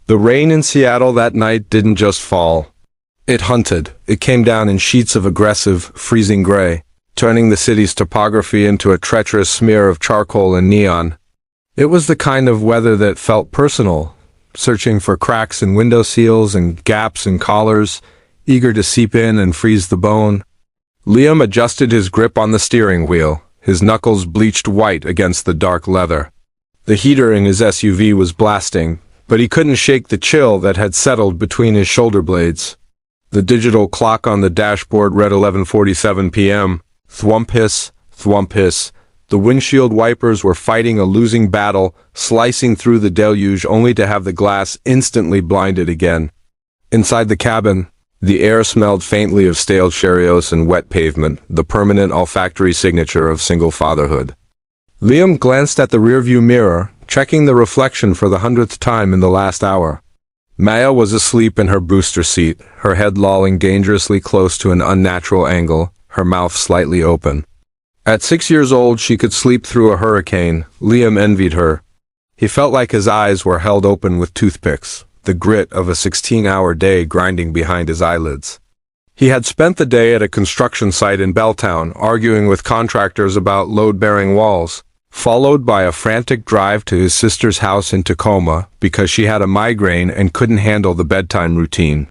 The rain in Seattle that night didn't just fall. It hunted. It came down in sheets of aggressive, freezing gray, turning the city's topography into a treacherous smear of charcoal and neon. It was the kind of weather that felt personal, searching for cracks in window seals and gaps in collars, eager to seep in and freeze the bone. Liam adjusted his grip on the steering wheel, his knuckles bleached white against the dark leather. The heater in his SUV was blasting, but he couldn't shake the chill that had settled between his shoulder blades. The digital clock on the dashboard read 11:47 p.m. Thwump hiss, thwump hiss. The windshield wipers were fighting a losing battle, slicing through the deluge only to have the glass instantly blinded again. Inside the cabin, the air smelled faintly of stale Cheerios and wet pavement, the permanent olfactory signature of single fatherhood. Liam glanced at the rearview mirror, checking the reflection for the 100th time in the last hour. Maya was asleep in her booster seat, her head lolling dangerously close to an unnatural angle, her mouth slightly open. At 6 years old, she could sleep through a hurricane. Liam envied her. He felt like his eyes were held open with toothpicks, the grit of a 16-hour day grinding behind his eyelids. He had spent the day at a construction site in Belltown, arguing with contractors about load-bearing walls, followed by a frantic drive to his sister's house in Tacoma because she had a migraine and couldn't handle the bedtime routine.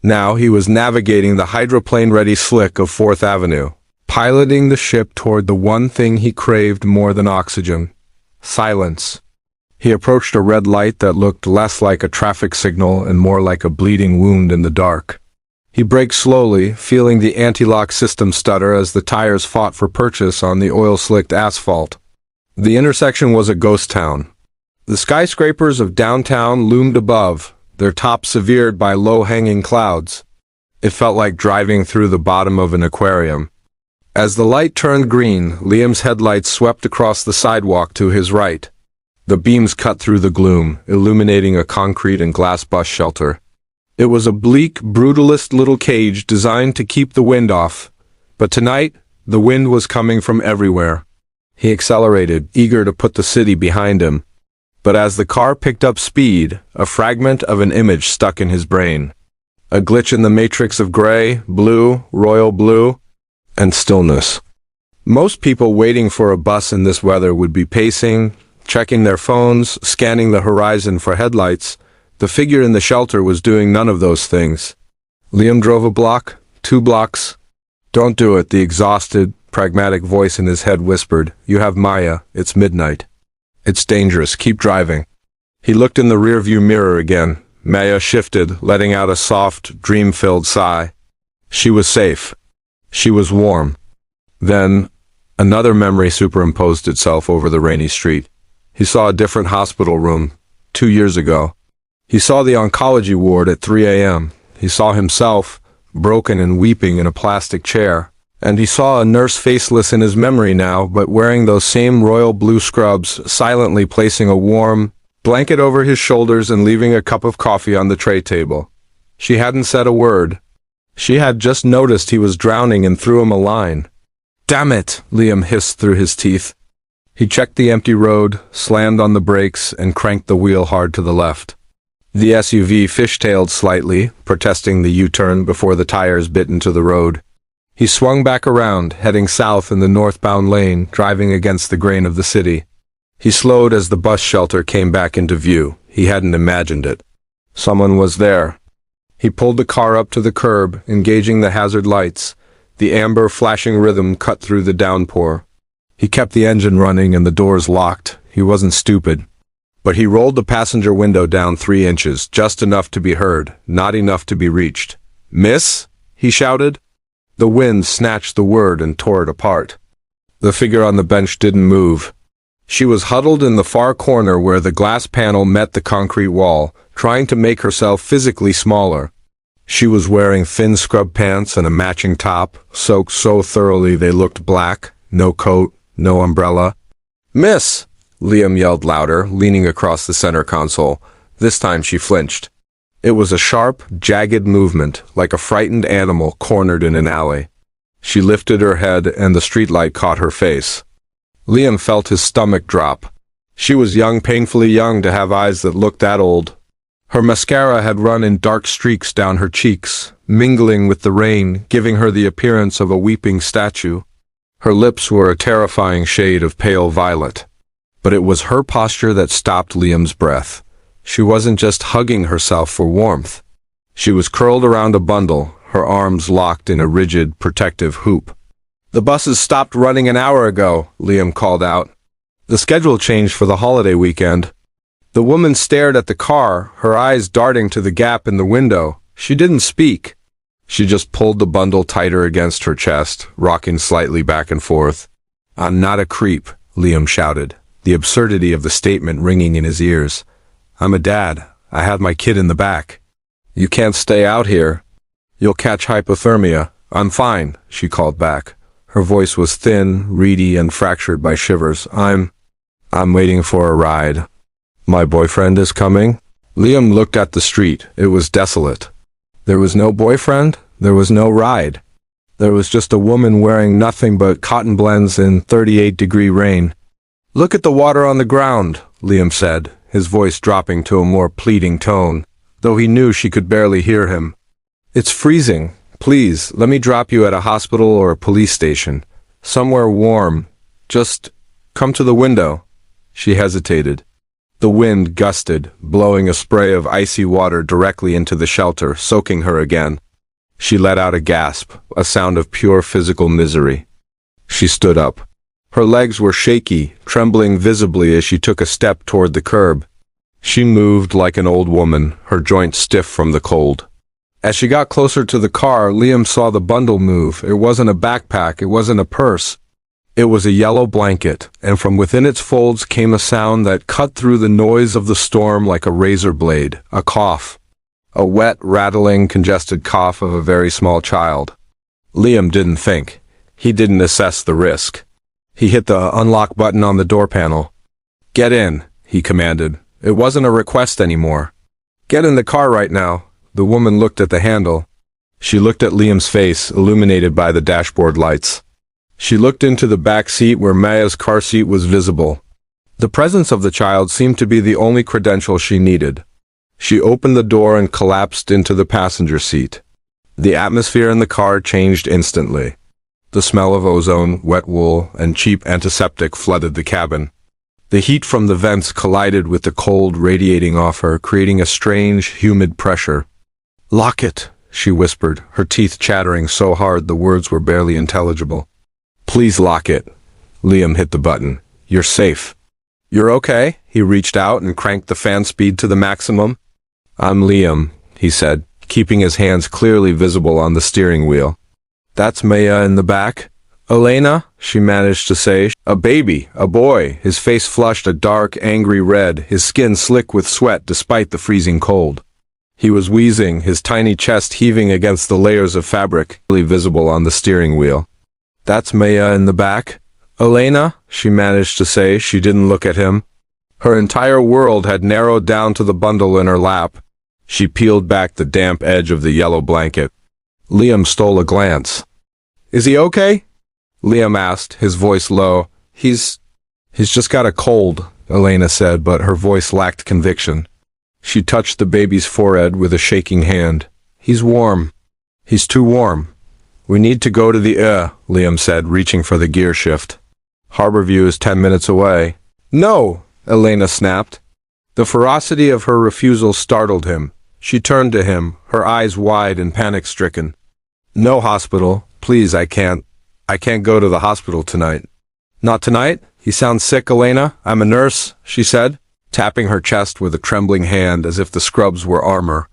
Now he was navigating the hydroplane-ready slick of 4th Avenue, piloting the ship toward the one thing he craved more than oxygen: silence. He approached a red light that looked less like a traffic signal and more like a bleeding wound in the dark. He braked slowly, feeling the anti-lock system stutter as the tires fought for purchase on the oil-slicked asphalt. The intersection was a ghost town. The skyscrapers of downtown loomed above, their tops severed by low-hanging clouds. It felt like driving through the bottom of an aquarium. As the light turned green, Liam's headlights swept across the sidewalk to his right. The beams cut through the gloom, illuminating a concrete and glass bus shelter. It was a bleak, brutalist little cage designed to keep the wind off. But tonight, the wind was coming from everywhere. He accelerated, eager to put the city behind him. But as the car picked up speed, a fragment of an image stuck in his brain. A glitch in the matrix of gray, blue, royal blue, and stillness. Most people waiting for a bus in this weather would be pacing, checking their phones, scanning the horizon for headlights. The figure in the shelter was doing none of those things. Liam drove a block, 2 blocks. "Don't do it," the exhausted, pragmatic voice in his head whispered. "You have Maya. It's midnight. It's dangerous. Keep driving." He looked in the rearview mirror again. Maya shifted, letting out a soft, dream-filled sigh. She was safe. She was warm. Then, another memory superimposed itself over the rainy street. He saw a different hospital room, 2 years ago. He saw the oncology ward at 3 a.m. He saw himself, broken and weeping in a plastic chair. And he saw a nurse faceless in his memory now, but wearing those same royal blue scrubs, silently placing a warm blanket over his shoulders and leaving a cup of coffee on the tray table. She hadn't said a word. She had just noticed he was drowning and threw him a line. "Damn it!" Liam hissed through his teeth. He checked the empty road, slammed on the brakes, and cranked the wheel hard to the left. The SUV fishtailed slightly, protesting the U-turn before the tires bit into the road. He swung back around, heading south in the northbound lane, driving against the grain of the city. He slowed as the bus shelter came back into view. He hadn't imagined it. Someone was there. He pulled the car up to the curb, engaging the hazard lights. The amber flashing rhythm cut through the downpour. He kept the engine running and the doors locked. He wasn't stupid. But he rolled the passenger window down 3 inches, just enough to be heard, not enough to be reached. "Miss?" he shouted. The wind snatched the word and tore it apart. The figure on the bench didn't move. She was huddled in the far corner where the glass panel met the concrete wall, trying to make herself physically smaller. She was wearing thin scrub pants and a matching top, soaked so thoroughly they looked black, no coat, no umbrella. "Miss!" Liam yelled louder, leaning across the center console. This time she flinched. It was a sharp, jagged movement, like a frightened animal cornered in an alley. She lifted her head and the streetlight caught her face. Liam felt his stomach drop. She was young, painfully young to have eyes that looked that old. Her mascara had run in dark streaks down her cheeks, mingling with the rain, giving her the appearance of a weeping statue. Her lips were a terrifying shade of pale violet. But it was her posture that stopped Liam's breath. She wasn't just hugging herself for warmth. She was curled around a bundle, her arms locked in a rigid, protective hoop. "The buses stopped running an hour ago," Liam called out. "The schedule changed for the holiday weekend." The woman stared at the car, her eyes darting to the gap in the window. She didn't speak. She just pulled the bundle tighter against her chest, rocking slightly back and forth. "I'm not a creep," Liam shouted, the absurdity of the statement ringing in his ears. "I'm a dad. I have my kid in the back. You can't stay out here. You'll catch hypothermia." "I'm fine," she called back. Her voice was thin, reedy, and fractured by shivers. I'm waiting for a ride." "My boyfriend is coming?" Liam looked at the street. It was desolate. There was no boyfriend. There was no ride. There was just a woman wearing nothing but cotton blends in 38-degree rain. "Look at the water on the ground," Liam said, his voice dropping to a more pleading tone, though he knew she could barely hear him. "It's freezing. Please, let me drop you at a hospital or a police station. Somewhere warm. Just come to the window." She hesitated. The wind gusted, blowing a spray of icy water directly into the shelter, soaking her again. She let out a gasp, a sound of pure physical misery. She stood up. Her legs were shaky, trembling visibly as she took a step toward the curb. She moved like an old woman, her joints stiff from the cold. As she got closer to the car, Liam saw the bundle move. It wasn't a backpack, it wasn't a purse. It was a yellow blanket, and from within its folds came a sound that cut through the noise of the storm like a razor blade, a cough. A wet, rattling, congested cough of a very small child. Liam didn't think. He didn't assess the risk. He hit the unlock button on the door panel. "Get in," he commanded. It wasn't a request anymore. "Get in the car right now." The woman looked at the handle. She looked at Liam's face, illuminated by the dashboard lights. She looked into the back seat where Maya's car seat was visible. The presence of the child seemed to be the only credential she needed. She opened the door and collapsed into the passenger seat. The atmosphere in the car changed instantly. The smell of ozone, wet wool, and cheap antiseptic flooded the cabin. The heat from the vents collided with the cold radiating off her, creating a strange, humid pressure. "Lock it," she whispered, her teeth chattering so hard the words were barely intelligible. "Please lock it." Liam hit the button. "You're safe." "You're okay?" He reached out and cranked the fan speed to the maximum. "I'm Liam," he said, keeping his hands clearly visible on the steering wheel. "That's Maya in the back?" "Elena," she managed to say. "A baby, a boy." His face flushed a dark, angry red, his skin slick with sweat despite the freezing cold. He was wheezing, his tiny chest heaving against the layers of fabric, clearly visible on the steering wheel. "That's Maya in the back?" "Elena," she managed to say. She didn't look at him. Her entire world had narrowed down to the bundle in her lap. She peeled back the damp edge of the yellow blanket. Liam stole a glance. "Is he okay?" Liam asked, his voice low. He's just got a cold," Elena said, but her voice lacked conviction. She touched the baby's forehead with a shaking hand. "He's warm. He's too warm." "We need to go to the Liam said, reaching for the gear shift. "Harborview is 10 minutes away." "No!" Elena snapped. The ferocity of her refusal startled him. She turned to him, her eyes wide and panic-stricken. "No hospital. Please, I can't go to the hospital tonight." "Not tonight? He sounds sick, Elena. I'm a nurse," she said, tapping her chest with a trembling hand as if the scrubs were armor.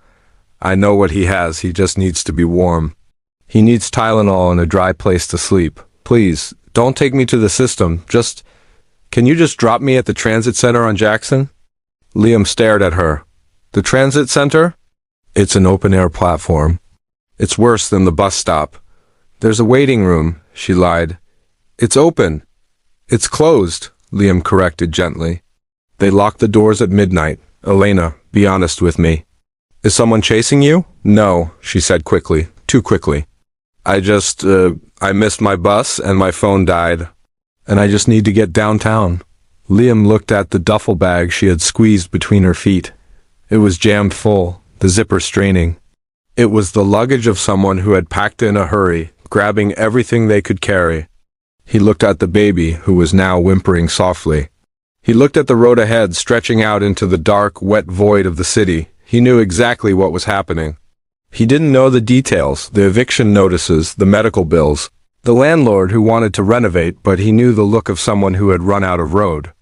"I know what he has. He just needs to be warm. He needs Tylenol and a dry place to sleep. Please, don't take me to the system. Can you just drop me at the transit center on Jackson?" Liam stared at her. "The transit center?" "It's an open-air platform. It's worse than the bus stop." "There's a waiting room," she lied. "It's open." "It's closed," Liam corrected gently. "They lock the doors at midnight. Elena, be honest with me." "Is someone chasing you?" "No," she said quickly, too quickly. I missed my bus and my phone died. And I just need to get downtown." Liam looked at the duffel bag she had squeezed between her feet. It was jammed full, the zipper straining. It was the luggage of someone who had packed in a hurry, grabbing everything they could carry. He looked at the baby, who was now whimpering softly. He looked at the road ahead, stretching out into the dark, wet void of the city. He knew exactly what was happening. He didn't know the details, the eviction notices, the medical bills, the landlord who wanted to renovate, but he knew the look of someone who had run out of road.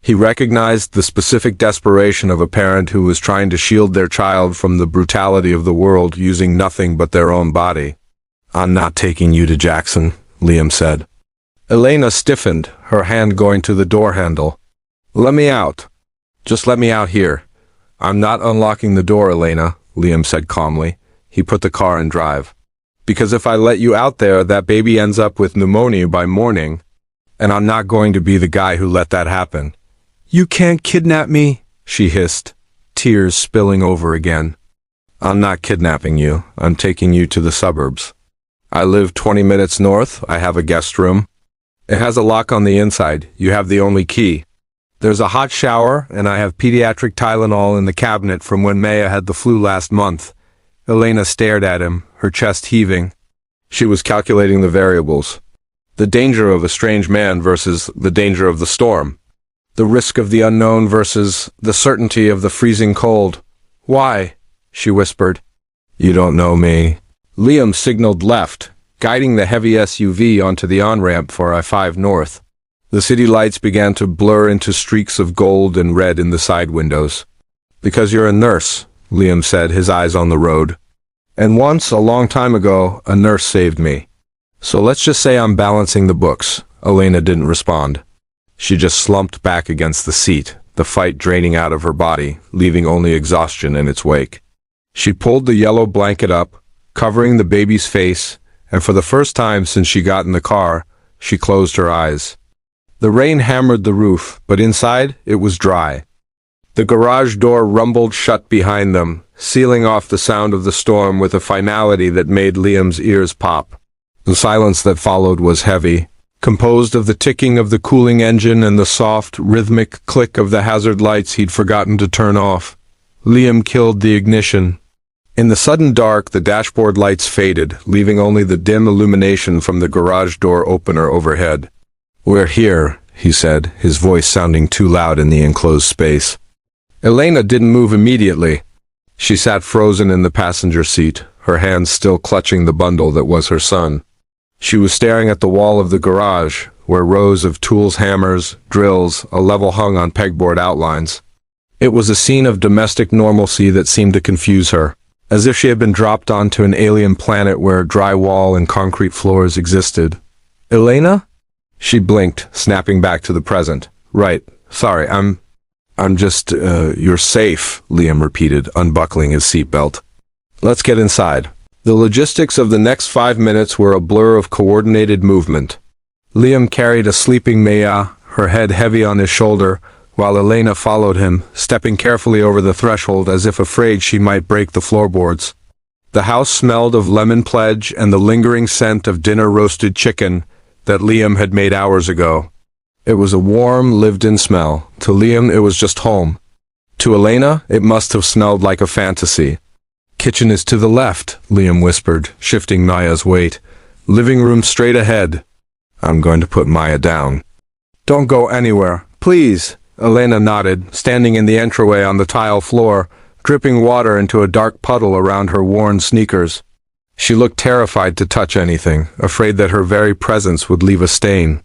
He recognized the specific desperation of a parent who was trying to shield their child from the brutality of the world using nothing but their own body. "I'm not taking you to Jackson," Liam said. Elena stiffened, her hand going to the door handle. "Let me out. Just let me out here." "I'm not unlocking the door, Elena," Liam said calmly. He put the car in drive. "Because if I let you out there, that baby ends up with pneumonia by morning, and I'm not going to be the guy who let that happen." "You can't kidnap me," she hissed, tears spilling over again. "I'm not kidnapping you. I'm taking you to the suburbs. I live 20 minutes north. I have a guest room. It has a lock on the inside. You have the only key. There's a hot shower, and I have pediatric Tylenol in the cabinet from when Maya had the flu last month." Elena stared at him, her chest heaving. She was calculating the variables. The danger of a strange man versus the danger of the storm. The risk of the unknown versus the certainty of the freezing cold. "Why?" she whispered. "You don't know me." Liam signaled left, guiding the heavy SUV onto the on-ramp for I-5 North. The city lights began to blur into streaks of gold and red in the side windows. "Because you're a nurse," Liam said, his eyes on the road. "And once, a long time ago, a nurse saved me. So let's just say I'm balancing the books." Elena didn't respond. She just slumped back against the seat, the fight draining out of her body, leaving only exhaustion in its wake. She pulled the yellow blanket up, covering the baby's face, and for the first time since she got in the car, she closed her eyes. The rain hammered the roof, but inside it was dry. The garage door rumbled shut behind them, sealing off the sound of the storm with a finality that made Liam's ears pop. The silence that followed was heavy, composed of the ticking of the cooling engine and the soft, rhythmic click of the hazard lights he'd forgotten to turn off. Liam killed the ignition. In the sudden dark, the dashboard lights faded, leaving only the dim illumination from the garage door opener overhead. "We're here," he said, his voice sounding too loud in the enclosed space. Elena didn't move immediately. She sat frozen in the passenger seat, her hands still clutching the bundle that was her son. She was staring at the wall of the garage, where rows of tools, hammers, drills, a level hung on pegboard outlines. It was a scene of domestic normalcy that seemed to confuse her, as if she had been dropped onto an alien planet where drywall and concrete floors existed. "Elena?" She blinked, snapping back to the present. "Right. Sorry, I'm just, you're safe," Liam repeated, unbuckling his seatbelt. "Let's get inside." The logistics of the next 5 minutes were a blur of coordinated movement. Liam carried a sleeping Maya, her head heavy on his shoulder, while Elena followed him, stepping carefully over the threshold as if afraid she might break the floorboards. The house smelled of lemon pledge and the lingering scent of dinner roasted chicken that Liam had made hours ago. It was a warm, lived-in smell. To Liam, it was just home. To Elena, it must have smelled like a fantasy. "Kitchen is to the left," Liam whispered, shifting Maya's weight. "Living room straight ahead." "I'm going to put Maya down." "Don't go anywhere, please." Elena nodded, standing in the entryway on the tile floor, dripping water into a dark puddle around her worn sneakers. She looked terrified to touch anything, afraid that her very presence would leave a stain.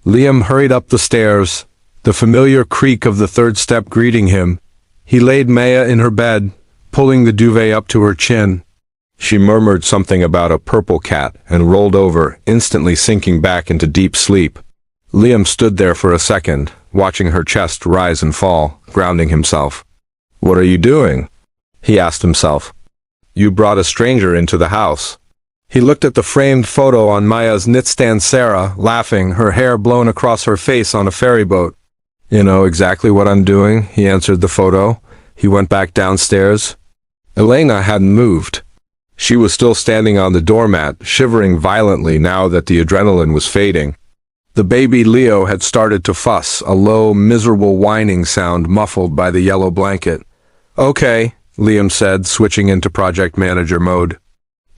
Liam hurried up the stairs, the familiar creak of the third step greeting him. He laid Maya in her bed, pulling the duvet up to her chin. She murmured something about a purple cat and rolled over, instantly sinking back into deep sleep. Liam stood there for a second, watching her chest rise and fall, grounding himself. "What are you doing?" he asked himself. "You brought a stranger into the house." He looked at the framed photo on Maya's knitstand, Sarah, laughing, her hair blown across her face on a ferry boat. "You know exactly what I'm doing," he answered the photo. He went back downstairs. Elena hadn't moved. She was still standing on the doormat, shivering violently now that the adrenaline was fading. The baby Leo had started to fuss, a low, miserable whining sound muffled by the yellow blanket. Okay, Liam said, switching into project manager mode.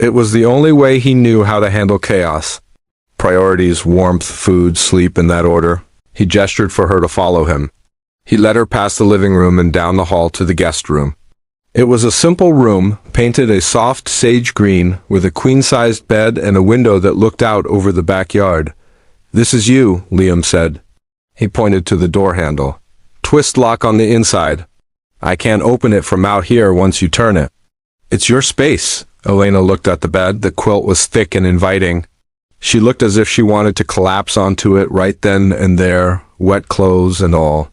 It was the only way he knew how to handle chaos. Priorities, warmth, food, sleep, in that order. He gestured for her to follow him. He led her past the living room and down the hall to the guest room. It was a simple room, painted a soft sage green, with a queen-sized bed and a window that looked out over the backyard. "This is you," Liam said. He pointed to the door handle. "Twist lock on the inside. I can't open it from out here once you turn it." "It's your space." Elena looked at the bed. The quilt was thick and inviting. She looked as if she wanted to collapse onto it right then and there, wet clothes and all.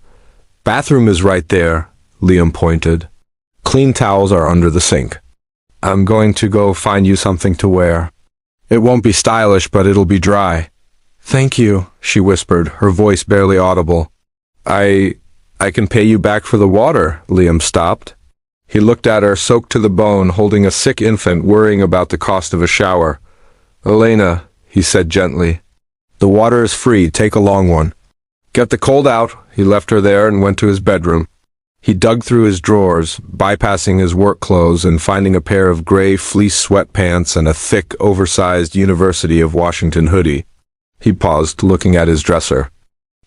"Bathroom is right there," Liam pointed. "Clean towels are under the sink. I'm going to go find you something to wear. It won't be stylish, but it'll be dry." "Thank you," she whispered, her voice barely audible. I can pay you back for the water." Liam stopped. He looked at her, soaked to the bone, holding a sick infant, worrying about the cost of a shower. "Elena," he said gently, "the water is free. Take a long one. Get the cold out." He left her there and went to his bedroom. He dug through his drawers, bypassing his work clothes and finding a pair of gray fleece sweatpants and a thick, oversized University of Washington hoodie. He paused, looking at his dresser.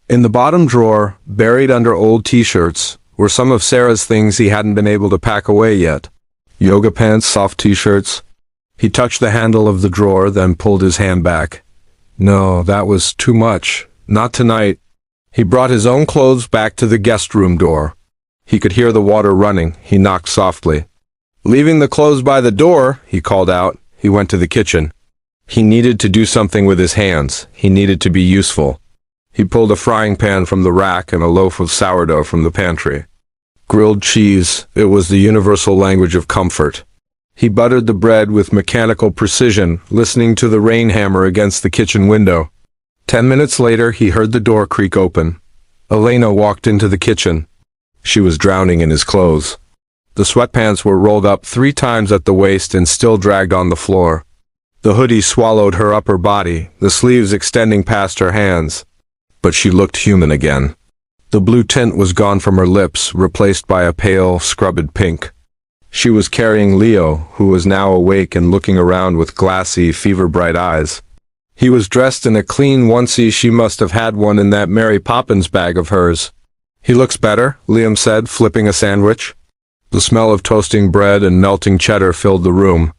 In the bottom drawer, buried under old t-shirts, were some of Sarah's things he hadn't been able to pack away yet. Yoga pants, soft t-shirts. He touched the handle of the drawer, then pulled his hand back. No, that was too much. Not tonight. He brought his own clothes back to the guest room door. He could hear the water running. He knocked softly. "Leaving the clothes by the door," he called out. He went to the kitchen. He needed to do something with his hands. He needed to be useful. He pulled a frying pan from the rack and a loaf of sourdough from the pantry. Grilled cheese, it was the universal language of comfort. He buttered the bread with mechanical precision, listening to the rain hammer against the kitchen window. 10 minutes later, he heard the door creak open. Elena walked into the kitchen. She was drowning in his clothes. The sweatpants were rolled up 3 times at the waist and still dragged on the floor. The hoodie swallowed her upper body, the sleeves extending past her hands. But she looked human again. The blue tint was gone from her lips, replaced by a pale, scrubbed pink. She was carrying Leo, who was now awake and looking around with glassy, fever-bright eyes. He was dressed in a clean onesie. She must have had one in that Mary Poppins bag of hers. "He looks better," Liam said, flipping a sandwich. The smell of toasting bread and melting cheddar filled the room.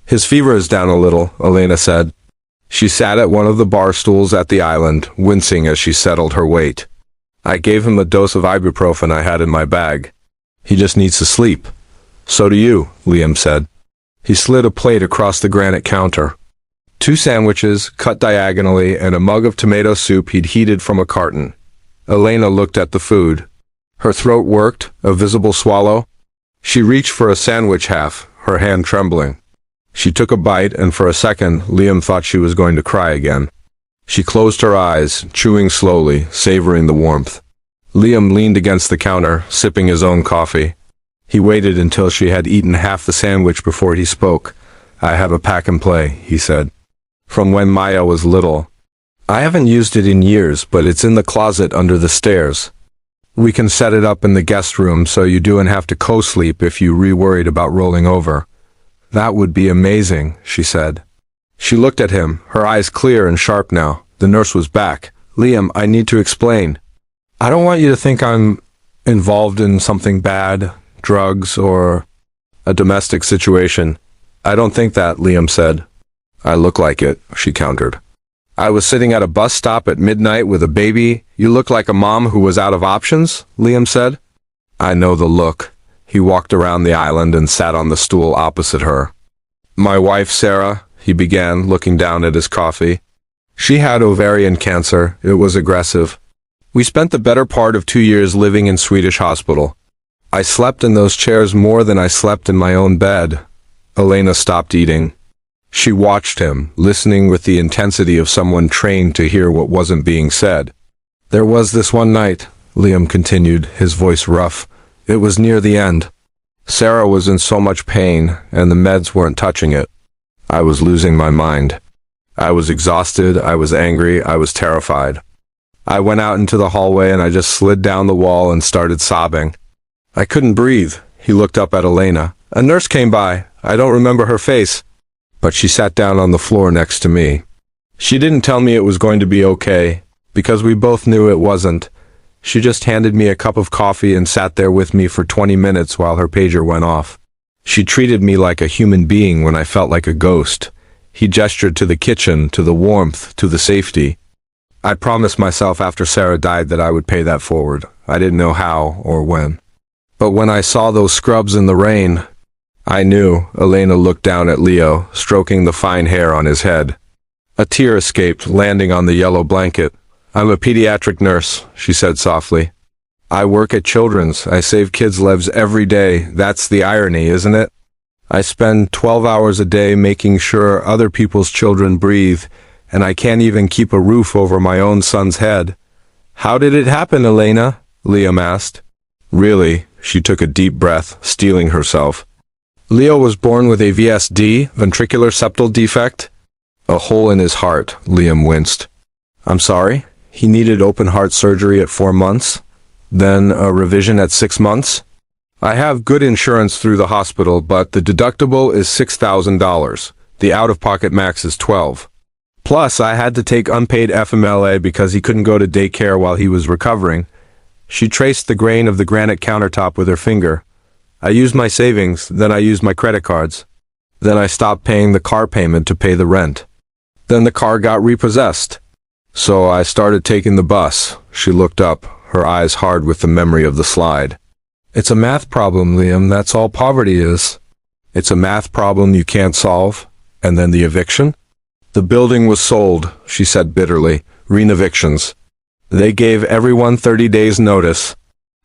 "His fever is down a little," Elena said. She sat at one of the bar stools at the island, wincing as she settled her weight. "I gave him a dose of ibuprofen I had in my bag. He just needs to sleep." "So do you," Liam said. He slid a plate across the granite counter. 2 sandwiches, cut diagonally, and a mug of tomato soup he'd heated from a carton. Elena looked at the food. Her throat worked, a visible swallow. She reached for a sandwich half, her hand trembling. She took a bite, and for a second, Liam thought she was going to cry again. She closed her eyes, chewing slowly, savoring the warmth. Liam leaned against the counter, sipping his own coffee. He waited until she had eaten half the sandwich before he spoke. "I have a pack and play," he said. "From when Maya was little. I haven't used it in years, but it's in the closet under the stairs. We can set it up in the guest room so you don't have to co-sleep if you worried about rolling over." "That would be amazing," she said. She looked at him, her eyes clear and sharp now. The nurse was back. "Liam, I need to explain. I don't want you to think I'm involved in something bad, drugs, or a domestic situation." "I don't think that," Liam said. "I look like it," she countered. "I was sitting at a bus stop at midnight with a baby. You look like a mom who was out of options," Liam said. "I know the look." He walked around the island and sat on the stool opposite her. "My wife, Sarah," he began, looking down at his coffee. "She had ovarian cancer. It was aggressive. We spent the better part of 2 years living in Swedish hospital. I slept in those chairs more than I slept in my own bed." Elena stopped eating. She watched him, listening with the intensity of someone trained to hear what wasn't being said. "There was this one night," Liam continued, his voice rough. "It was near the end. Sarah was in so much pain, and the meds weren't touching it. I was losing my mind. I was exhausted, I was angry, I was terrified. I went out into the hallway and I just slid down the wall and started sobbing. I couldn't breathe," He looked up at Elena. A nurse came by. I don't remember her face, but she sat down on the floor next to me. She didn't tell me it was going to be okay, because we both knew it wasn't. She just handed me a cup of coffee and sat there with me for 20 minutes while her pager went off. She treated me like a human being when I felt like a ghost. He gestured to the kitchen, to the warmth, to the safety. I promised myself after Sarah died that I would pay that forward. I didn't know how or when. But when I saw those scrubs in the rain, I knew. Elena looked down at Leo, stroking the fine hair on his head. A tear escaped, landing on the yellow blanket. I'm a pediatric nurse, she said softly. I work at Children's. I save kids' lives every day. That's the irony, isn't it? I spend 12 hours a day making sure other people's children breathe, and I can't even keep a roof over my own son's head. How did it happen, Elena? Liam asked. Really? She took a deep breath, steeling herself. Leo was born with a VSD, ventricular septal defect. A hole in his heart, Liam winced. I'm sorry? He needed open heart surgery at 4 months? Then a revision at 6 months? I have good insurance through the hospital, but the deductible is $6,000. The out-of-pocket max is $12,000. Plus, I had to take unpaid FMLA because he couldn't go to daycare while he was recovering. She traced the grain of the granite countertop with her finger. I used my savings, then I used my credit cards. Then I stopped paying the car payment to pay the rent. Then the car got repossessed. So I started taking the bus. She looked up, her eyes hard with the memory of the slide. It's a math problem, Liam. That's all poverty is. It's a math problem you can't solve. And then the eviction? The building was sold, she said bitterly. Re-evictions. They gave everyone 30 days notice.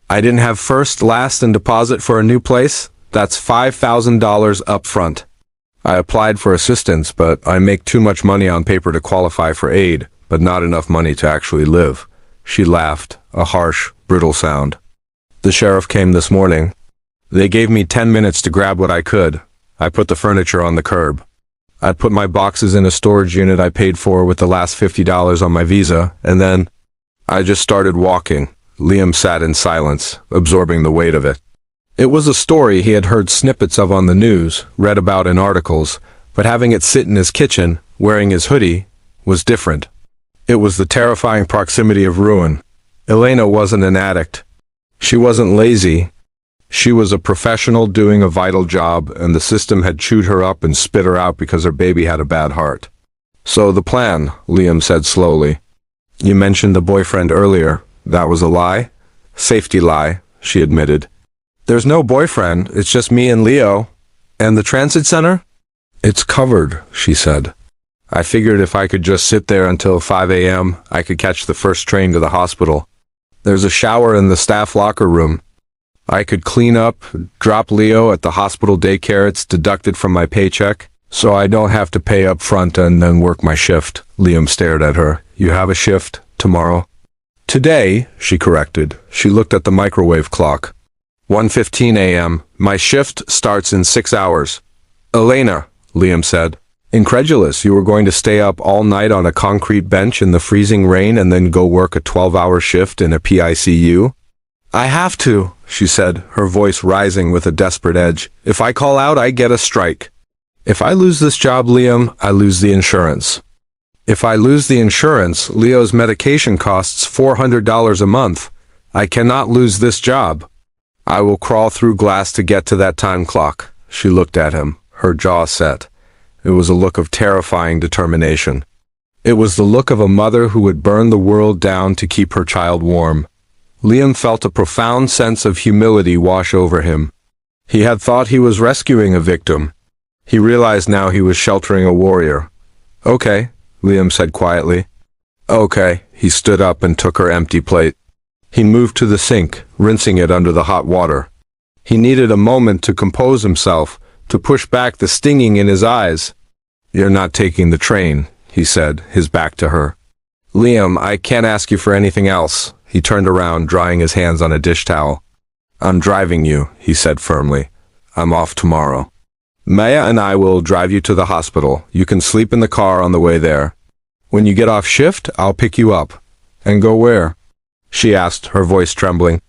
I didn't have first, last, and deposit for a new place. That's $5,000 up front. I applied for assistance, but I make too much money on paper to qualify for aid, but not enough money to actually live. She laughed, a harsh, brittle sound. The sheriff came this morning. They gave me 10 minutes to grab what I could. I put the furniture on the curb. I put my boxes in a storage unit I paid for with the last $50 on my visa, and then I just started walking. Liam sat in silence, absorbing the weight of it. It was a story he had heard snippets of on the news, read about in articles, but having it sit in his kitchen, wearing his hoodie, was different. It was the terrifying proximity of ruin. Elena wasn't an addict. She wasn't lazy. She was a professional doing a vital job, and the system had chewed her up and spit her out because her baby had a bad heart. So the plan, Liam said slowly. You mentioned the boyfriend earlier. That was a lie? Safety lie, she admitted. There's no boyfriend, it's just me and Leo. And the transit center? It's covered, she said. I figured if I could just sit there until 5 a.m., I could catch the first train to the hospital. There's a shower in the staff locker room. I could clean up, drop Leo at the hospital daycare. It's deducted from my paycheck, so I don't have to pay up front and then work my shift. Liam stared at her. You have a shift tomorrow? Today, she corrected. She looked at the microwave clock. 1:15 a.m. My shift starts in 6 hours. Elena, Liam said. Incredulous, you were going to stay up all night on a concrete bench in the freezing rain and then go work a 12-hour shift in a PICU? I have to, she said, her voice rising with a desperate edge. If I call out, I get a strike. If I lose this job, Liam, I lose the insurance. If I lose the insurance, Leo's medication costs $400 a month. I cannot lose this job. I will crawl through glass to get to that time clock. She looked at him, her jaw set. It was a look of terrifying determination. It was the look of a mother who would burn the world down to keep her child warm. Liam felt a profound sense of humility wash over him. He had thought he was rescuing a victim. He realized now he was sheltering a warrior. Okay, Liam said quietly. Okay, he stood up and took her empty plate. He moved to the sink, rinsing it under the hot water. He needed a moment to compose himself, to push back the stinging in his eyes. You're not taking the train, he said, his back to her. Liam, I can't ask you for anything else. He turned around, drying his hands on a dish towel. I'm driving you, he said firmly. I'm off tomorrow. Maya and I will drive you to the hospital. You can sleep in the car on the way there. When you get off shift, I'll pick you up. And go where? She asked, her voice trembling.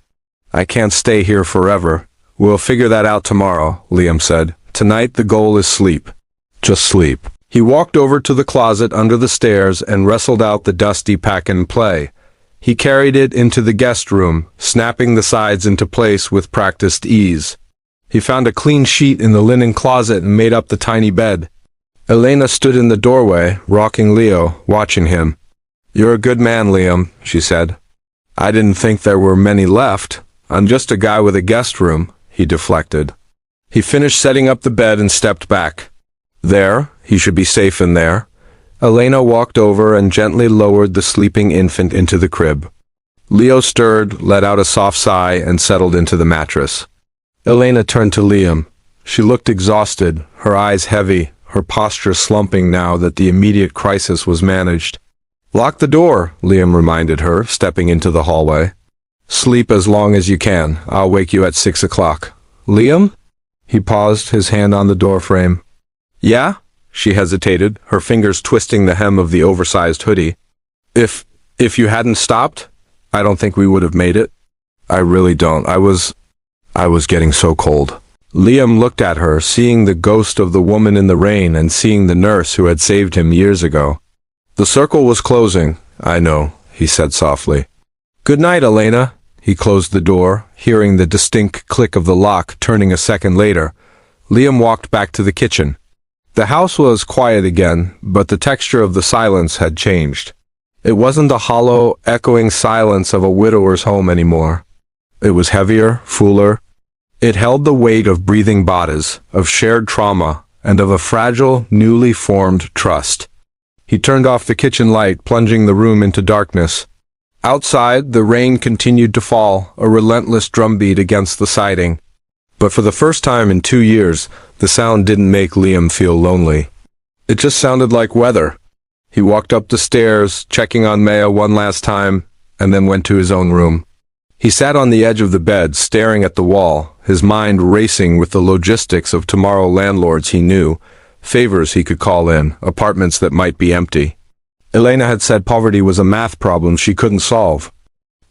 I can't stay here forever. We'll figure that out tomorrow, Liam said. Tonight the goal is sleep. Just sleep. He walked over to the closet under the stairs and wrestled out the dusty pack-and-play. He carried it into the guest room, snapping the sides into place with practiced ease. He found a clean sheet in the linen closet and made up the tiny bed. Elena stood in the doorway, rocking Leo, watching him. "You're a good man, Liam," she said. "I didn't think there were many left. I'm just a guy with a guest room," he deflected. He finished setting up the bed and stepped back. There, he should be safe in there. Elena walked over and gently lowered the sleeping infant into the crib. Leo stirred, let out a soft sigh, and settled into the mattress. Elena turned to Liam. She looked exhausted, her eyes heavy, her posture slumping now that the immediate crisis was managed. "Lock the door," Liam reminded her, stepping into the hallway. "Sleep as long as you can. I'll wake you at 6 o'clock. "Liam?" He paused, his hand on the doorframe. "Yeah?" She hesitated, her fingers twisting the hem of the oversized hoodie. If you hadn't stopped, I don't think we would have made it." "I really don't. I was getting so cold." Liam looked at her, seeing the ghost of the woman in the rain and seeing the nurse who had saved him years ago. "The circle was closing." "I know," he said softly. "Good night, Elena." He closed the door, hearing the distinct click of the lock turning a second later. Liam walked back to the kitchen. The house was quiet again, but the texture of the silence had changed. It wasn't the hollow, echoing silence of a widower's home anymore. It was heavier, fuller. It held the weight of breathing bodies, of shared trauma, and of a fragile, newly formed trust. He turned off the kitchen light, plunging the room into darkness. Outside, the rain continued to fall, a relentless drumbeat against the siding. But for the first time in 2 years, the sound didn't make Liam feel lonely. It just sounded like weather. He walked up the stairs, checking on Maya one last time, and then went to his own room. He sat on the edge of the bed, staring at the wall, his mind racing with the logistics of tomorrow landlords he knew, favors he could call in, apartments that might be empty. Elena had said poverty was a math problem she couldn't solve.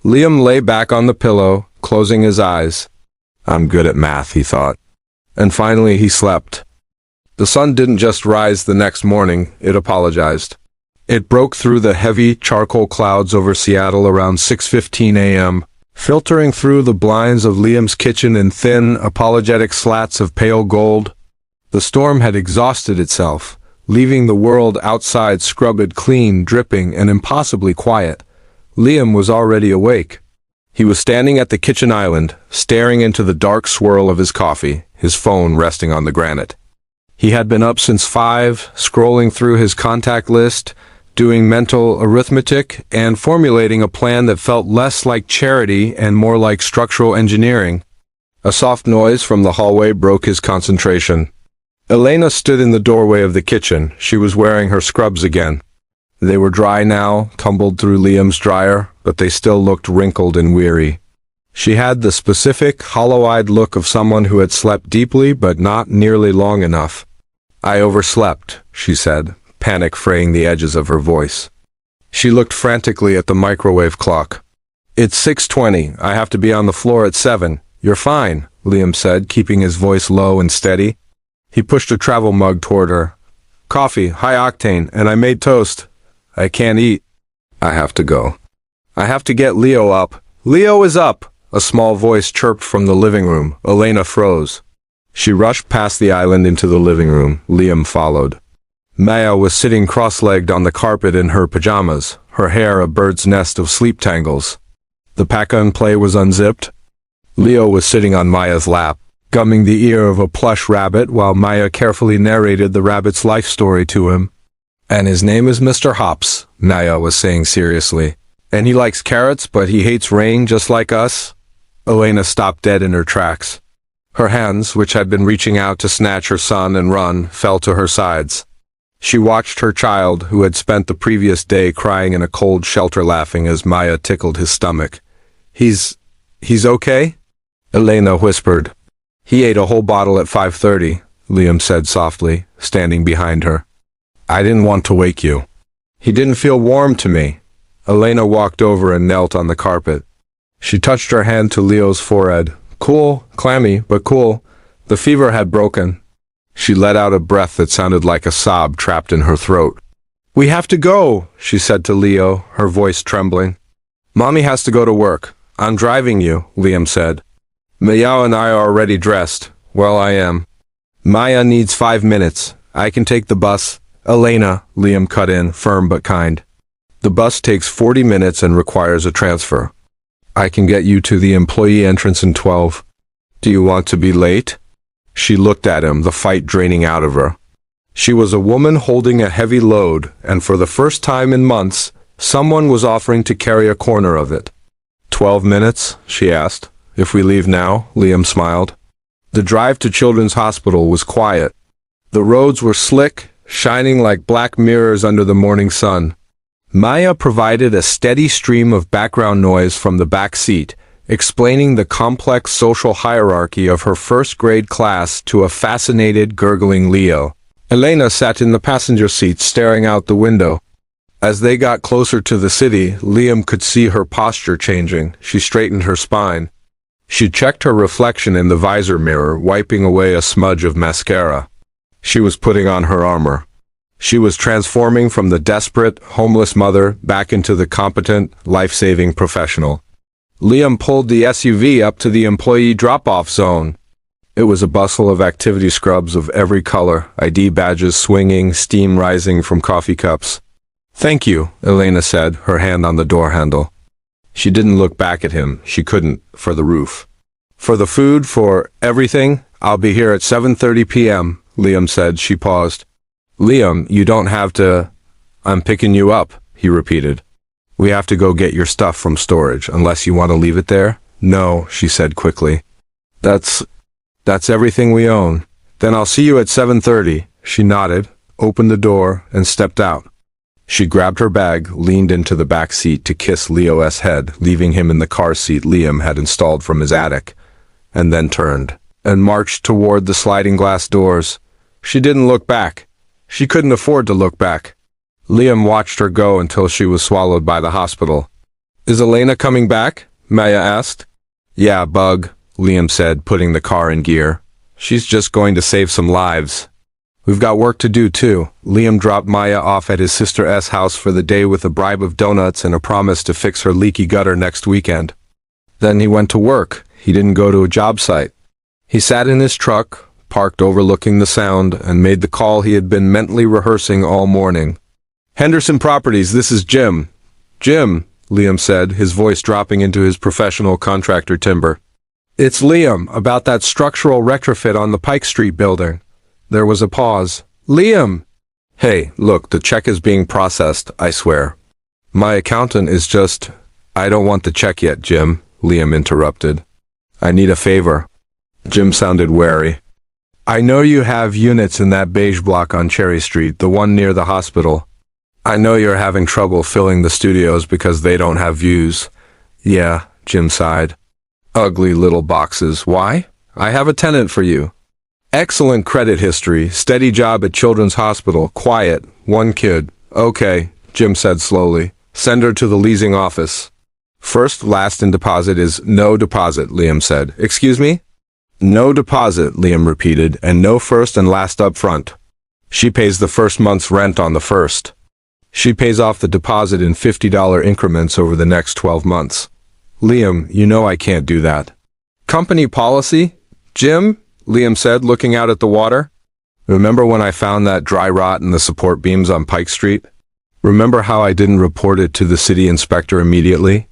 Liam lay back on the pillow, closing his eyes. "I'm good at math," he thought. And finally he slept. The sun didn't just rise the next morning, it apologized. It broke through the heavy charcoal clouds over Seattle around 6:15 a.m., filtering through the blinds of Liam's kitchen in thin, apologetic slats of pale gold. The storm had exhausted itself, leaving the world outside scrubbed clean, dripping, and impossibly quiet. Liam was already awake. He was standing at the kitchen island, staring into the dark swirl of his coffee, his phone resting on the granite. He had been up since 5, scrolling through his contact list, doing mental arithmetic, and formulating a plan that felt less like charity and more like structural engineering. A soft noise from the hallway broke his concentration. Elena stood in the doorway of the kitchen. She was wearing her scrubs again. They were dry now, tumbled through Liam's dryer, but they still looked wrinkled and weary. She had the specific, hollow-eyed look of someone who had slept deeply but not nearly long enough. "I overslept," she said, panic fraying the edges of her voice. She looked frantically at the microwave clock. "It's 6:20. I have to be on the floor at 7. "You're fine," Liam said, keeping his voice low and steady. He pushed a travel mug toward her. "Coffee, high octane, and I made toast. I can't eat. I have to go. I have to get Leo up." "Leo is up!" A small voice chirped from the living room. Elena froze. She rushed past the island into the living room. Liam followed. Maya was sitting cross-legged on the carpet in her pajamas, her hair a bird's nest of sleep tangles. The pack-and-play was unzipped. Leo was sitting on Maya's lap, gumming the ear of a plush rabbit while Maya carefully narrated the rabbit's life story to him. "And his name is Mr. Hops," Maya was saying seriously. "And he likes carrots, but he hates rain just like us." Elena stopped dead in her tracks. Her hands, which had been reaching out to snatch her son and run, fell to her sides. She watched her child, who had spent the previous day crying in a cold shelter, laughing as Maya tickled his stomach. He's okay?" Elena whispered. "He ate a whole bottle at 5:30, Liam said softly, standing behind her. "I didn't want to wake you. He didn't feel warm to me." Elena walked over and knelt on the carpet. She touched her hand to Leo's forehead, Cool, clammy, but cool. The fever had broken. She let out a breath that sounded like a sob trapped in her throat. We have to go, she said to Leo, her voice trembling. Mommy has to go to work. I'm driving you, Liam said. Maya and I are already dressed. Well, I am. Maya needs 5 minutes. I can take the bus. Elena, Liam cut in, firm but kind. The bus takes 40 minutes and requires a transfer. I can get you to the employee entrance in 12. Do you want to be late? She looked at him, the fight draining out of her. She was a woman holding a heavy load, and for the first time in months, someone was offering to carry a corner of it. 12 minutes? She asked. If we leave now, Liam smiled. The drive to Children's Hospital was quiet. The roads were slick, shining like black mirrors under the morning sun. Maya provided a steady stream of background noise from the back seat, explaining the complex social hierarchy of her first-grade class to a fascinated, gurgling Leo. Elena sat in the passenger seat staring out the window. As they got closer to the city, Liam could see her posture changing. She straightened her spine. She checked her reflection in the visor mirror, wiping away a smudge of mascara. She was putting on her armor. She was transforming from the desperate, homeless mother back into the competent, life-saving professional. Liam pulled the SUV up to the employee drop-off zone. It was a bustle of activity scrubs of every color, ID badges swinging, steam rising from coffee cups. Thank you, Elena said, her hand on the door handle. She didn't look back at him. She couldn't, for the roof. For the food, for everything, I'll be here at 7:30 p.m., Liam said. She paused. Liam, you don't have to... I'm picking you up, he repeated. We have to go get your stuff from storage, unless you want to leave it there? No, she said quickly. That's everything we own. Then I'll see you at 7:30. She nodded, opened the door, and stepped out. She grabbed her bag, leaned into the back seat to kiss Leo's head, leaving him in the car seat Liam had installed from his attic, and then turned and marched toward the sliding glass doors. She didn't look back. She couldn't afford to look back. Liam watched her go until she was swallowed by the hospital. Is Elena coming back? Maya asked. Yeah, bug, Liam said, putting the car in gear. She's just going to save some lives. We've got work to do, too. Liam dropped Maya off at his sister's house for the day with a bribe of donuts and a promise to fix her leaky gutter next weekend. Then he went to work. He didn't go to a job site. He sat in his truck, parked overlooking the Sound, and made the call he had been mentally rehearsing all morning. Henderson Properties, this is Jim. Jim, Liam said, his voice dropping into his professional contractor timbre. It's Liam, about that structural retrofit on the Pike Street building. There was a pause. Liam! Hey, look, the check is being processed, I swear. My accountant is just... I don't want the check yet, Jim, Liam interrupted. I need a favor. Jim sounded wary. I know you have units in that beige block on Cherry Street, the one near the hospital. I know you're having trouble filling the studios because they don't have views. Yeah, Jim sighed. Ugly little boxes. Why? I have a tenant for you. Excellent credit history, steady job at Children's Hospital, quiet, one kid. Okay, Jim said slowly. Send her to the leasing office. First, last, and deposit is no deposit, Liam said. Excuse me? No deposit, Liam repeated, and no first and last up front. She pays the first month's rent on the first. She pays off the deposit in $50 increments over the next 12 months. Liam, you know I can't do that. Company policy? Jim? Liam said, looking out at the water. Remember when I found that dry rot in the support beams on Pike Street? Remember how I didn't report it to the city inspector immediately?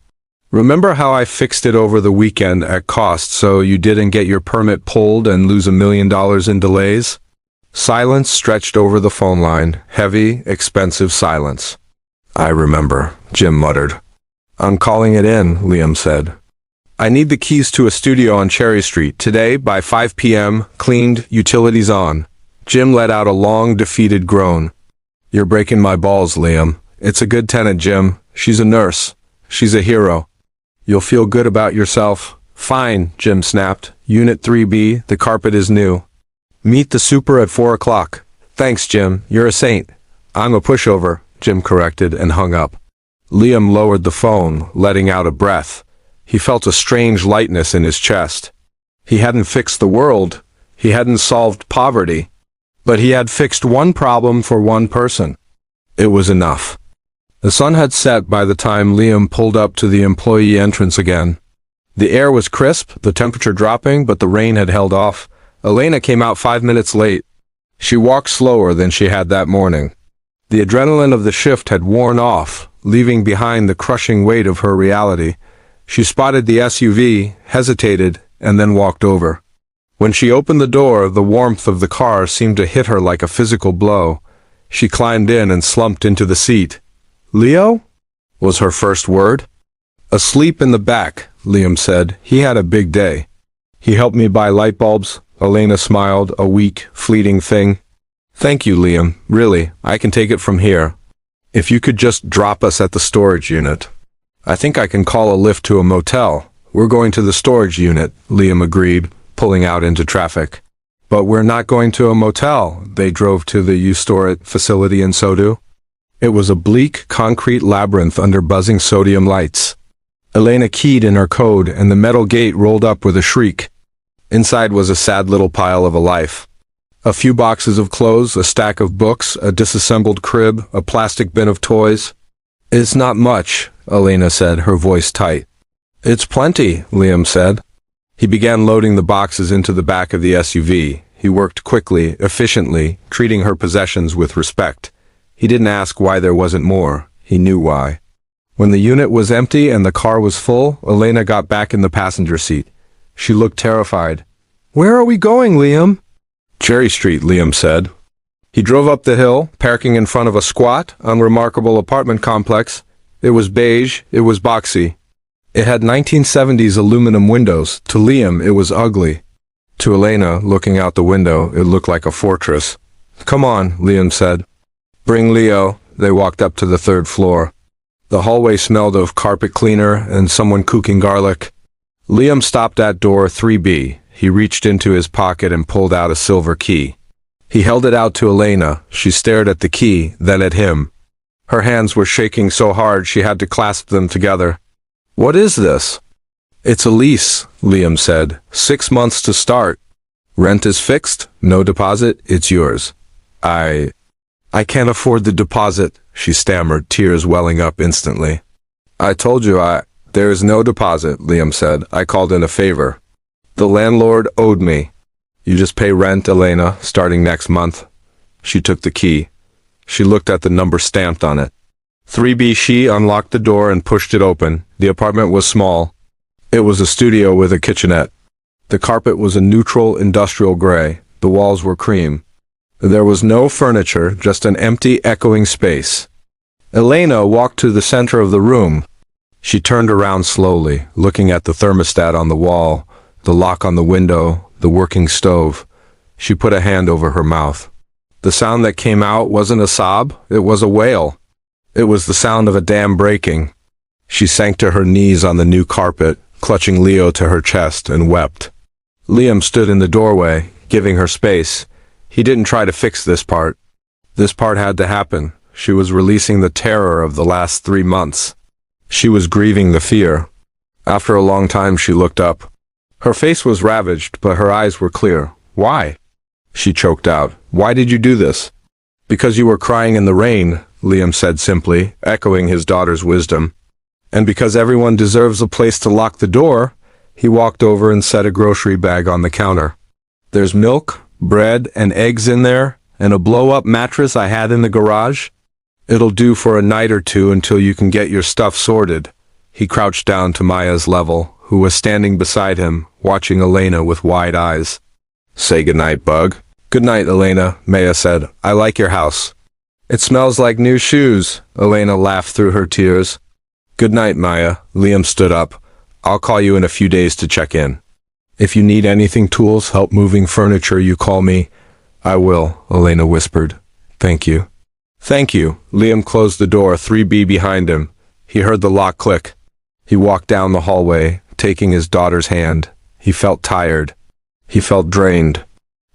Remember how I fixed it over the weekend at cost so you didn't get your permit pulled and lose $1 million in delays? Silence stretched over the phone line, heavy, expensive silence. I remember, Jim muttered. I'm calling it in, Liam said. I need the keys to a studio on Cherry Street today by 5 p.m., cleaned, utilities on. Jim let out a long, defeated groan. You're breaking my balls, Liam. It's a good tenant, Jim. She's a nurse. She's a hero. You'll feel good about yourself. Fine, Jim snapped. Unit 3B, the carpet is new. Meet the super at 4 o'clock. Thanks, Jim. You're a saint. I'm a pushover, Jim corrected and hung up. Liam lowered the phone, letting out a breath. He felt a strange lightness in his chest. He hadn't fixed the world. He hadn't solved poverty. But he had fixed one problem for one person. It was enough. The sun had set by the time Liam pulled up to the employee entrance again. The air was crisp, the temperature dropping, but the rain had held off. Elena came out 5 minutes late. She walked slower than she had that morning. The adrenaline of the shift had worn off, leaving behind the crushing weight of her reality. She spotted the SUV, hesitated, and then walked over. When she opened the door, the warmth of the car seemed to hit her like a physical blow. She climbed in and slumped into the seat. "Leo?" was her first word. "Asleep in the back," Liam said. "He had a big day." "He helped me buy light bulbs," Elena smiled, "a weak, fleeting thing." "Thank you, Liam. Really, I can take it from here. If you could just drop us at the storage unit." "I think I can call a lift to a motel. We're going to the storage unit," Liam agreed, pulling out into traffic. "But we're not going to a motel." They drove to the U-Store facility in Sodu. It was a bleak, concrete labyrinth under buzzing sodium lights. Elena keyed in her code, and the metal gate rolled up with a shriek. Inside was a sad little pile of a life. A few boxes of clothes, a stack of books, a disassembled crib, a plastic bin of toys. "It's not much," Elena said, her voice tight. "It's plenty," Liam said. He began loading the boxes into the back of the SUV. He worked quickly, efficiently, treating her possessions with respect. He didn't ask why there wasn't more. He knew why. When the unit was empty and the car was full, Elena got back in the passenger seat. She looked terrified. "Where are we going, Liam?" "Cherry Street," Liam said. He drove up the hill, parking in front of a squat, unremarkable apartment complex. It was beige, it was boxy. It had 1970s aluminum windows. To Liam, it was ugly. To Elena, looking out the window, it looked like a fortress. "Come on," Liam said. "Bring Leo." They walked up to the 3rd floor. The hallway smelled of carpet cleaner and someone cooking garlic. Liam stopped at door 3B. He reached into his pocket and pulled out a silver key. He held it out to Elena. She stared at the key, then at him. Her hands were shaking so hard she had to clasp them together. "What is this?" "It's a lease," Liam said. 6 months to start. Rent is fixed, no deposit, it's yours. I can't afford the deposit," she stammered, tears welling up instantly. "I told you There is no deposit," Liam said. "I called in a favor. The landlord owed me. You just pay rent, Elena, starting next month." She took the key. She looked at the number stamped on it. 3B. She unlocked the door and pushed it open. The apartment was small. It was a studio with a kitchenette. The carpet was a neutral industrial gray. The walls were cream. There was no furniture, just an empty, echoing space. Elena walked to the center of the room. She turned around slowly, looking at the thermostat on the wall, the lock on the window, the working stove. She put a hand over her mouth. The sound that came out wasn't a sob, it was a wail. It was the sound of a dam breaking. She sank to her knees on the new carpet, clutching Leo to her chest, and wept. Liam stood in the doorway, giving her space. He didn't try to fix this part. This part had to happen. She was releasing the terror of the last 3 months. She was grieving the fear. After a long time she looked up. Her face was ravaged, but her eyes were clear. "Why?" she choked out. "Why did you do this?" "Because you were crying in the rain," Liam said simply, echoing his daughter's wisdom. "And because everyone deserves a place to lock the door." He walked over and set a grocery bag on the counter. "There's milk, bread, and eggs in there, and a blow-up mattress I had in the garage. It'll do for a night or two until you can get your stuff sorted." He crouched down to Maya's level, who was standing beside him, watching Elena with wide eyes. "Say goodnight, Bug." "Good night, Elena," Maya said. "I like your house." "It smells like new shoes," Elena laughed through her tears. "Good night, Maya." Liam stood up. "I'll call you in a few days to check in. If you need anything, tools, help moving furniture, you call me." "I will," Elena whispered. "Thank you." "Thank you." Liam closed the door, 3B behind him. He heard the lock click. He walked down the hallway, taking his daughter's hand. He felt tired. He felt drained.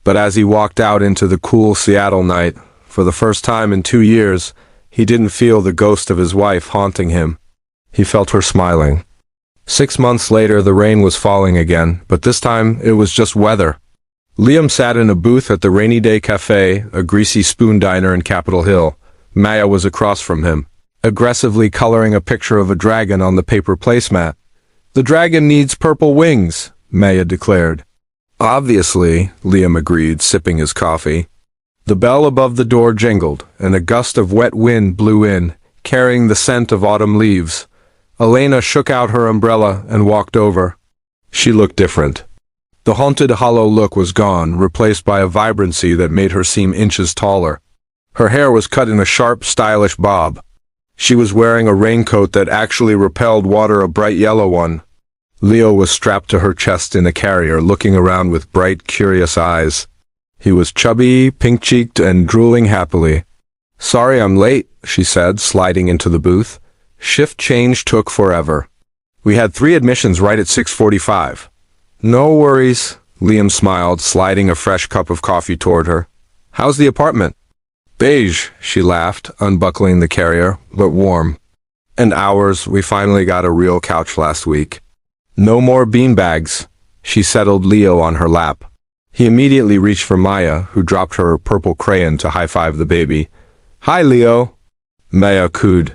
But as he walked out into the cool Seattle night, for the first time in 2 years, he didn't feel the ghost of his wife haunting him. He felt her smiling. 6 months later, the rain was falling again, but this time it was just weather. Liam sat in a booth at the Rainy Day Cafe, a greasy spoon diner in Capitol Hill. Maya was across from him, aggressively coloring a picture of a dragon on the paper placemat. "The dragon needs purple wings," Maya declared. "Obviously," Liam agreed, sipping his coffee. The bell above the door jingled, and a gust of wet wind blew in, carrying the scent of autumn leaves. Elena shook out her umbrella and walked over. She looked different. The haunted, hollow look was gone, replaced by a vibrancy that made her seem inches taller. Her hair was cut in a sharp, stylish bob. She was wearing a raincoat that actually repelled water, a bright yellow one. Leo was strapped to her chest in a carrier, looking around with bright, curious eyes. He was chubby, pink-cheeked, and drooling happily. "Sorry I'm late," she said, sliding into the booth. "Shift change took forever. We had 3 admissions right at 6:45. "No worries," Liam smiled, sliding a fresh cup of coffee toward her. "How's the apartment?" "Beige," she laughed, unbuckling the carrier, "but warm. And ours, we finally got a real couch last week." "No more beanbags." She settled Leo on her lap. He immediately reached for Maya, who dropped her purple crayon to high-five the baby. "Hi, Leo." Maya cooed.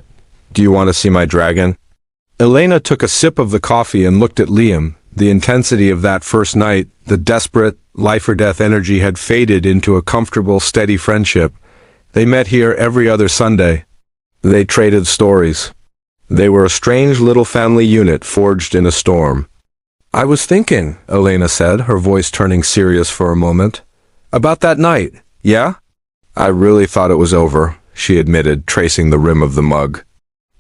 "Do you want to see my dragon?" Elena took a sip of the coffee and looked at Liam. The intensity of that first night, the desperate, life-or-death energy had faded into a comfortable, steady friendship. They met here every other Sunday. They traded stories. They were a strange little family unit forged in a storm. "I was thinking," Elena said, her voice turning serious for a moment. "About that night, yeah?" "I really thought it was over," she admitted, tracing the rim of the mug.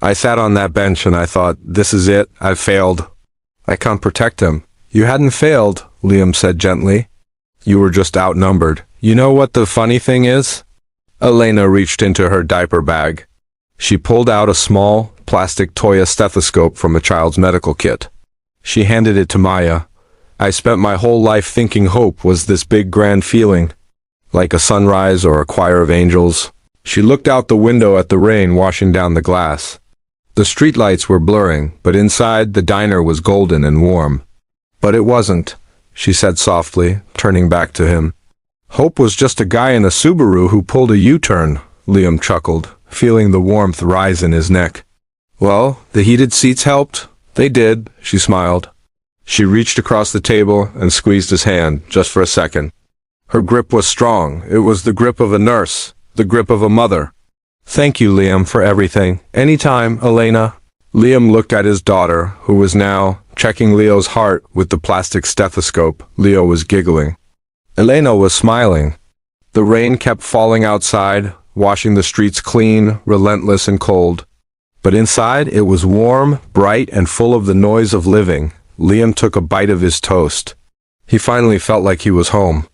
"I sat on that bench and I thought, this is it, I've failed. I can't protect him." "You hadn't failed," Liam said gently. "You were just outnumbered. You know what the funny thing is?" Elena reached into her diaper bag. She pulled out a small, plastic toy stethoscope from a child's medical kit. She handed it to Maya. "I spent my whole life thinking hope was this big grand feeling, like a sunrise or a choir of angels." She looked out the window at the rain washing down the glass. The streetlights were blurring, but inside the diner was golden and warm. "But it wasn't," she said softly, turning back to him. "Hope was just a guy in a Subaru who pulled a U-turn," Liam chuckled, feeling the warmth rise in his neck. "Well, the heated seats helped." "They did," she smiled. She reached across the table and squeezed his hand, just for a second. Her grip was strong. It was the grip of a nurse, the grip of a mother. "Thank you, Liam, for everything. Anytime, Elena." Liam looked at his daughter, who was now checking Leo's heart with the plastic stethoscope. Leo was giggling. Elena was smiling. The rain kept falling outside, washing the streets clean, relentless and cold. But inside, it was warm, bright, and full of the noise of living. Liam took a bite of his toast. He finally felt like he was home.